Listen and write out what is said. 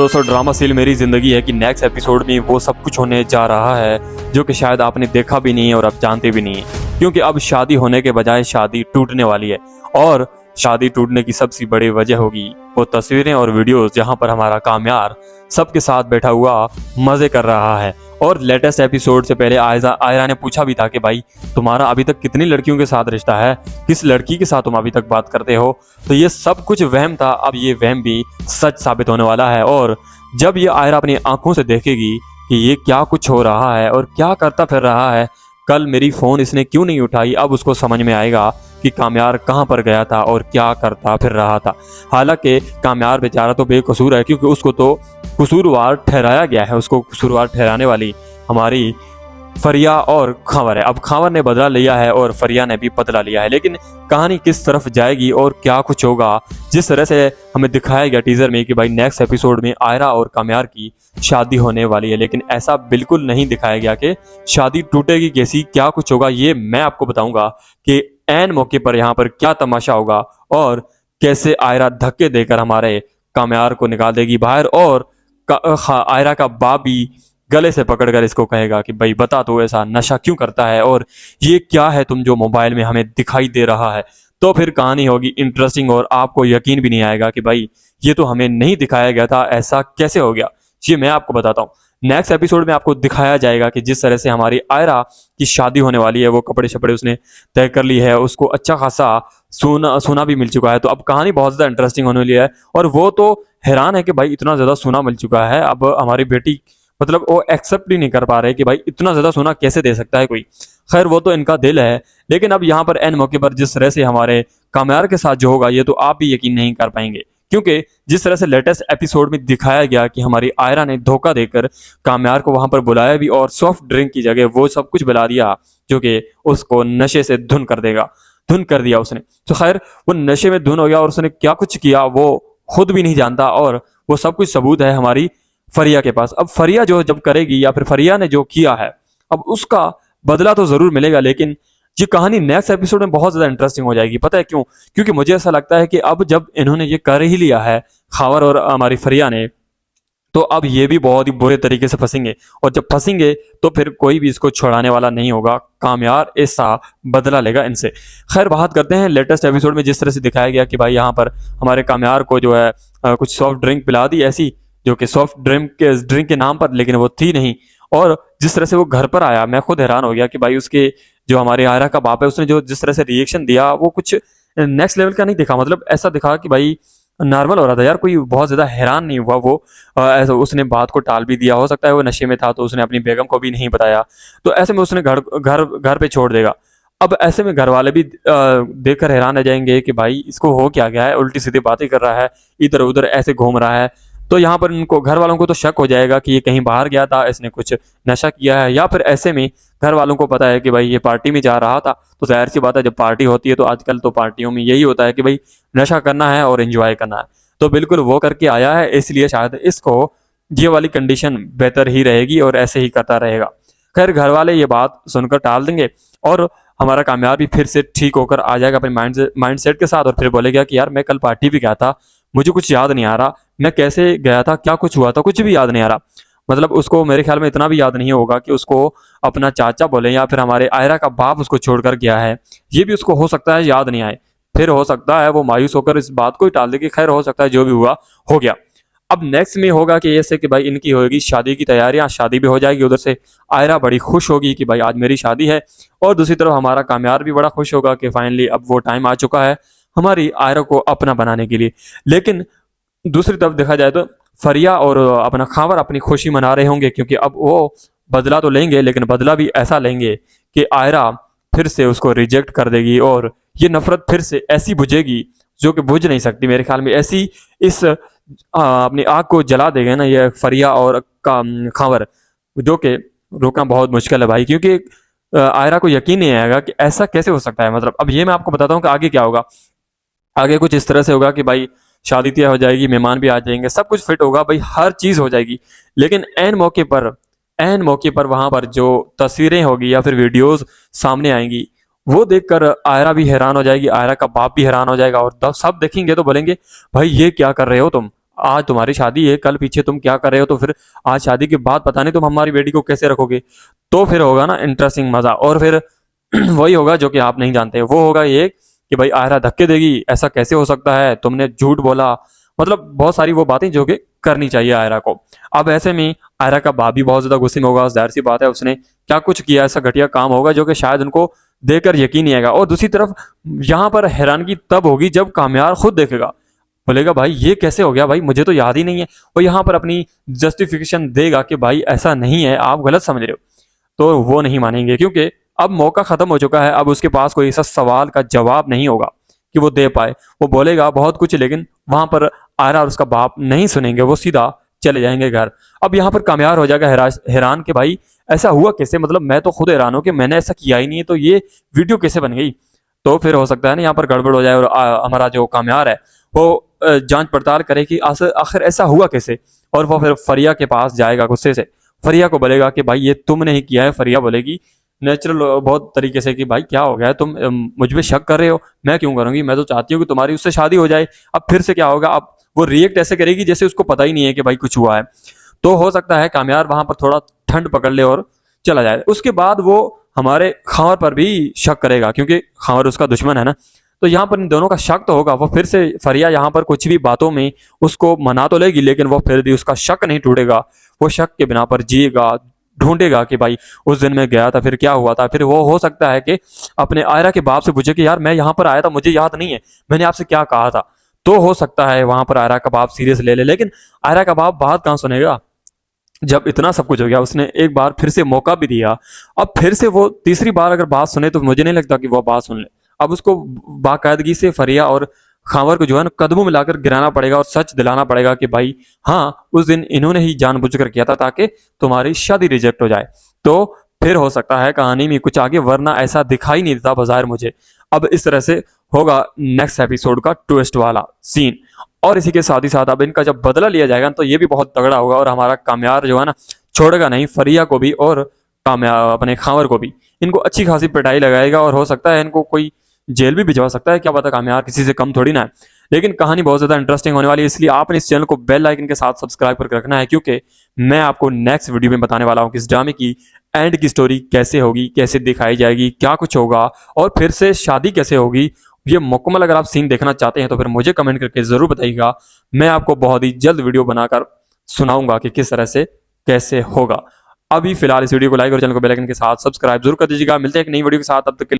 दोस्तों drama seal मेरी ज़िंदगी है कि नेक्स्ट एपिसोड में वो सब कुछ होने जा रहा है जो कि शायद आपने देखा भी नहीं है और आप जानते भी नहीं है, क्योंकि अब शादी होने के बजाय शादी टूटने वाली है। और शादी टूटने की सबसे बड़ी वजह होगी वो तस्वीरें और वीडियोस जहां पर हमारा कामयार सबके साथ बैठा हुआ मजे कर रहा है। और लेटेस्ट एपिसोड से पहले आयरा ने पूछा भी था कि भाई तुम्हारा अभी तक कितनी लड़कियों के साथ रिश्ता है, किस लड़की के साथ तुम अभी तक बात करते हो। तो ये सब कुछ वहम था, अब ये वहम भी सच साबित होने वाला है। और जब ये आयरा अपनी आंखों से देखेगी कि ये क्या कुछ हो रहा है और क्या करता फिर रहा है, कल मेरी फोन इसने क्यों नहीं उठाई, अब उसको समझ में आएगा कि कामयार कहाँ पर गया था और क्या करता फिर रहा था। हालांकि कामयार बेचारा तो बेकसूर है, क्योंकि उसको तो कसूरवार ठहराया गया है। उसको कसूरवार ठहराने वाली हमारी फरिया और खावर है। अब खावर ने बदला लिया है और फरिया ने भी बदला लिया है, लेकिन कहानी किस तरफ जाएगी और क्या कुछ होगा, जिस तरह से हमें दिखाया गया टीजर में कि भाई नेक्स्ट एपिसोड में आयरा और कामयार की शादी होने वाली है, लेकिन ऐसा बिल्कुल नहीं दिखाया गया कि शादी टूटेगी कैसी, क्या कुछ होगा। ये मैं आपको बताऊंगा कि ऐन मौके पर यहाँ पर क्या तमाशा होगा और कैसे आयरा धक्के देकर हमारे कामयार को निकाल देगी बाहर। और आयरा का बाप भी गले से पकड़कर इसको कहेगा कि भाई बता तो ऐसा नशा क्यों करता है और ये क्या है तुम जो मोबाइल में हमें दिखाई दे रहा है। तो फिर कहानी होगी इंटरेस्टिंग और आपको यकीन भी नहीं आएगा कि भाई ये तो हमें नहीं दिखाया गया था, ऐसा कैसे हो गया। ये मैं आपको बताता हूँ। नेक्स्ट एपिसोड में आपको दिखाया जाएगा कि जिस तरह से हमारी आयरा की शादी होने वाली है, वो कपड़े शपड़े उसने तय कर ली है, उसको अच्छा खासा सोना भी मिल चुका है। तो अब कहानी बहुत ज्यादा इंटरेस्टिंग होने वाली है। और वो तो हैरान है कि भाई इतना ज्यादा सोना मिल चुका है, अब हमारी बेटी मतलब वो एक्सेप्ट ही नहीं कर पा रहे कि भाई इतना ज्यादा सोना कैसे दे सकता है कोई। खैर वो तो इनका दिल है, लेकिन अब यहाँ पर एन मौके पर जिस तरह से हमारे कामयार के साथ जो होगा ये तो आप भी यकीन नहीं कर पाएंगे, क्योंकि जिस तरह से लेटेस्ट एपिसोड में दिखाया गया कि हमारी आयरा ने धोखा देकर कामयार को वहां पर बुलाया भी और सॉफ्ट ड्रिंक की जगह वो सब कुछ बुला दिया जो कि उसको नशे से धुन कर दिया उसने। तो खैर वो नशे में धुन हो गया और उसने क्या कुछ किया वो खुद भी नहीं जानता, और वो सब कुछ सबूत है हमारी फरिया के पास। अब फरिया जो जब करेगी या फिर फरिया ने जो किया है अब उसका बदला तो जरूर मिलेगा, लेकिन ये कहानी नेक्स्ट एपिसोड में बहुत ज्यादा इंटरेस्टिंग हो जाएगी। पता है क्यों? क्योंकि मुझे ऐसा लगता है कि अब जब इन्होंने ये कर ही लिया है खावर और हमारी फरिया ने, तो अब ये भी बहुत ही बुरे तरीके से फंसेंगे, और जब फंसेंगे तो फिर कोई भी इसको छुड़ाने वाला नहीं होगा। कामयार ऐसा बदला लेगा इनसे। खैर बात करते हैं लेटेस्ट एपिसोड में जिस तरह से दिखाया गया कि भाई यहाँ पर हमारे कामयार को जो है कुछ सॉफ्ट ड्रिंक पिला दी ऐसी, जो कि सॉफ्ट ड्रिंक के नाम पर, लेकिन वो थी नहीं। और जिस तरह से वो घर पर आया मैं खुद हैरान हो गया कि भाई उसके जो हमारे आयरा का बाप है उसने जो जिस तरह से रिएक्शन दिया वो कुछ नेक्स्ट लेवल का नहीं दिखा। मतलब ऐसा दिखा कि भाई नॉर्मल हो रहा था यार, कोई बहुत ज्यादा हैरान नहीं हुआ वो। ऐसा उसने बात को टाल भी दिया, हो सकता है वो नशे में था तो उसने अपनी बेगम को भी नहीं बताया, तो ऐसे में उसने घर पे छोड़ देगा। अब ऐसे में घर वाले भी देखकर हैरान रह जाएंगे कि भाई इसको हो क्या गया है, उल्टी सीधी बातें कर रहा है, इधर उधर ऐसे घूम रहा है। तो यहाँ पर इनको घर वालों को तो शक हो जाएगा कि ये कहीं बाहर गया था, इसने कुछ नशा किया है, या फिर ऐसे में घर वालों को पता है कि भाई ये पार्टी में जा रहा था। तो जाहिर सी बात है जब पार्टी होती है तो आजकल तो पार्टियों में यही होता है कि भाई नशा करना है और एंजॉय करना है, तो बिल्कुल वो करके आया है, इसलिए शायद इसको ये वाली कंडीशन बेहतर ही रहेगी और ऐसे ही करता रहेगा। खैर घर वाले ये बात सुनकर टाल देंगे और हमारा कामयाब भी फिर से ठीक होकर आ जाएगा अपने माइंड सेट के साथ, और फिर बोलेगा कि यार मैं कल पार्टी भी गया था, मुझे कुछ याद नहीं आ रहा, मैं कैसे गया था, क्या कुछ हुआ था, कुछ भी याद नहीं आ रहा। मतलब उसको मेरे ख्याल में इतना भी याद नहीं होगा कि उसको अपना चाचा बोले या फिर हमारे आयरा का बाप उसको छोड़कर गया है, ये भी उसको हो सकता है याद नहीं आए। फिर हो सकता है वो मायूस होकर इस बात को ही टाल दे कि खैर हो सकता है जो भी हुआ हो गया। अब नेक्स्ट में होगा कि ऐसे कि भाई इनकी होगी शादी की तैयारियां, शादी भी हो जाएगी, उधर से आयरा बड़ी खुश होगी कि भाई आज मेरी शादी है, और दूसरी तरफ हमारा कामयार भी बड़ा खुश होगा कि फाइनली अब वो टाइम आ चुका है हमारी आयरा को अपना बनाने के लिए। लेकिन दूसरी तरफ देखा जाए तो फरिया और अपना खावर अपनी खुशी मना रहे होंगे, क्योंकि अब वो बदला तो लेंगे, लेकिन बदला भी ऐसा लेंगे कि आयरा फिर से उसको रिजेक्ट कर देगी और ये नफरत फिर से ऐसी बुझेगी जो कि बुझ नहीं सकती मेरे ख्याल में। ऐसी इस अपनी आग को जला देगा ना ये फरिया और खावर, जो कि रोकना बहुत मुश्किल है भाई, क्योंकि आयरा को यकीन नहीं आएगा कि ऐसा कैसे हो सकता है। मतलब अब ये मैं आपको बताता हूँ कि आगे क्या होगा। आगे कुछ इस तरह से होगा कि भाई शादी तय हो जाएगी, मेहमान भी आ जाएंगे, सब कुछ फिट होगा भाई, हर चीज हो जाएगी, लेकिन एन मौके पर वहां पर जो तस्वीरें होगी या फिर वीडियोस सामने आएंगी वो देखकर आयरा भी हैरान हो जाएगी, आयरा का बाप भी हैरान हो जाएगा, और सब देखेंगे तो बोलेंगे भाई ये क्या कर रहे हो तुम, आज तुम्हारी शादी है, कल पीछे तुम क्या कर रहे हो, तो फिर आज शादी के बाद पता नहीं तुम हमारी बेटी को कैसे रखोगे। तो फिर होगा ना इंटरेस्टिंग मजा। और फिर वही होगा जो कि आप नहीं जानते, वो होगा ये कि भाई आयरा धक्के देगी, ऐसा कैसे हो सकता है, तुमने झूठ बोला। मतलब बहुत सारी वो बातें जो कि करनी चाहिए आयरा को। अब ऐसे में आयरा का बाप भी बहुत ज्यादा गुस्से में होगा, जाहिर सी बात है, उसने क्या कुछ किया, ऐसा घटिया काम होगा जो कि शायद उनको देखकर यकीन नहीं आएगा। और दूसरी तरफ यहाँ पर हैरानगी तब होगी जब कामयार खुद देखेगा, बोलेगा भाई ये कैसे हो गया, भाई मुझे तो याद ही नहीं है। वो यहाँ पर अपनी जस्टिफिकेशन देगा कि भाई ऐसा नहीं है, आप गलत समझ रहे हो। तो वो नहीं मानेंगे क्योंकि अब मौका खत्म हो चुका है। अब उसके पास कोई ऐसा सवाल का जवाब नहीं होगा कि वो दे पाए। वो बोलेगा बहुत कुछ, लेकिन वहां पर आयरा और उसका बाप नहीं सुनेंगे, वो सीधा चले जाएंगे घर। अब यहाँ पर कामयार हो जाएगा हैरान कि भाई ऐसा हुआ कैसे, मतलब मैं तो खुद हैरान हूं कि मैंने ऐसा किया ही नहीं है, तो ये वीडियो कैसे बन गई। तो फिर हो सकता है ना यहाँ पर गड़बड़ हो जाए और हमारा जो कामयार है वो जांच पड़ताल करे कि आखिर ऐसा हुआ कैसे। और वो फिर फरिया के पास जाएगा गुस्से से, फरिया को बोलेगा कि भाई ये तुमने ही किया है। फरिया बोलेगी नेचुरल बहुत तरीके से कि भाई क्या हो गया है, तुम मुझ पे शक कर रहे हो, मैं क्यों करूंगी, मैं तो चाहती हूँ कि तुम्हारी उससे शादी हो जाए। अब फिर से क्या होगा, अब वो रिएक्ट ऐसे करेगी जैसे उसको पता ही नहीं है कि भाई कुछ हुआ है। तो हो सकता है कामयार वहां पर थोड़ा ठंड पकड़ ले और चला जाए। उसके बाद वो हमारे खंवर पर भी शक करेगा क्योंकि खंवर उसका दुश्मन है ना। तो यहाँ पर इन दोनों का शक तो होगा। वो फिर से फरिया यहाँ पर कुछ भी बातों में उसको मना तो लेगी, लेकिन वो फिर भी उसका शक नहीं टूटेगा। वो शक के बिना पर जिएगा, ढूंढेगा कि भाई उस दिन मैं गया था, फिर क्या हुआ था। फिर वो हो सकता है कि अपने आयरा के बाप से पूछे कि यार मैं यहाँ पर आया था, मुझे याद नहीं है मैंने आपसे क्या कहा था। तो हो सकता है वहां पर आयरा का बाप सीरियस ले ले, लेकिन आयरा का बाप बात कहाँ सुनेगा। जब इतना सब कुछ हो गया, उसने एक बार फिर से मौका भी दिया, अब फिर से वो तीसरी बार अगर बात सुने तो मुझे नहीं लगता कि वो बात सुन ले। अब उसको बाकायदगी से फरिया और खावर को जो है ना कदमों में लाकर गिराना पड़ेगा और सच दिलाना पड़ेगा कि भाई हाँ उस दिन इन्होंने ही जानबूझकर किया था ताकि तुम्हारी शादी रिजेक्ट हो जाए। तो फिर हो सकता है कहानी में कुछ आगे, वरना ऐसा दिखाई नहीं देता बाजार मुझे। अब इस तरह से होगा नेक्स्ट एपिसोड का ट्विस्ट वाला सीन। और इसी के साथ ही साथ अब इनका जब बदला लिया जाएगा तो ये भी बहुत तगड़ा होगा और हमारा कामयार जो है ना छोड़ेगा नहीं फरिया को भी और कामयार अपने खावर को भी। इनको अच्छी खासी पिटाई लगाएगा और हो सकता है इनको कोई जेल भी भिजवा सकता है, क्या पता, कामयार किसी से कम थोड़ी ना है। लेकिन कहानी बहुत ज्यादा इंटरेस्टिंग होने वाली है, इसलिए आपने इस चैनल को बेल आइकन के साथ सब्सक्राइब करके रखना है, क्योंकि मैं आपको नेक्स्ट वीडियो में बताने वाला हूँ कि इस ड्रामे की एंड की स्टोरी कैसे होगी, कैसे दिखाई जाएगी, क्या कुछ होगा और फिर से शादी कैसे होगी। ये मुकम्मल अगर आप सीन देखना चाहते हैं तो फिर मुझे कमेंट करके जरूर बताइएगा। मैं आपको बहुत ही जल्द वीडियो बनाकर सुनाऊंगा कि किस तरह से कैसे होगा। अभी फिलहाल इस वीडियो को लाइक और चैनल को बेल आइकन के साथ सब्सक्राइब जरूर कर दीजिएगा। मिलते हैं एक नई वीडियो के साथ, तब तक के लिए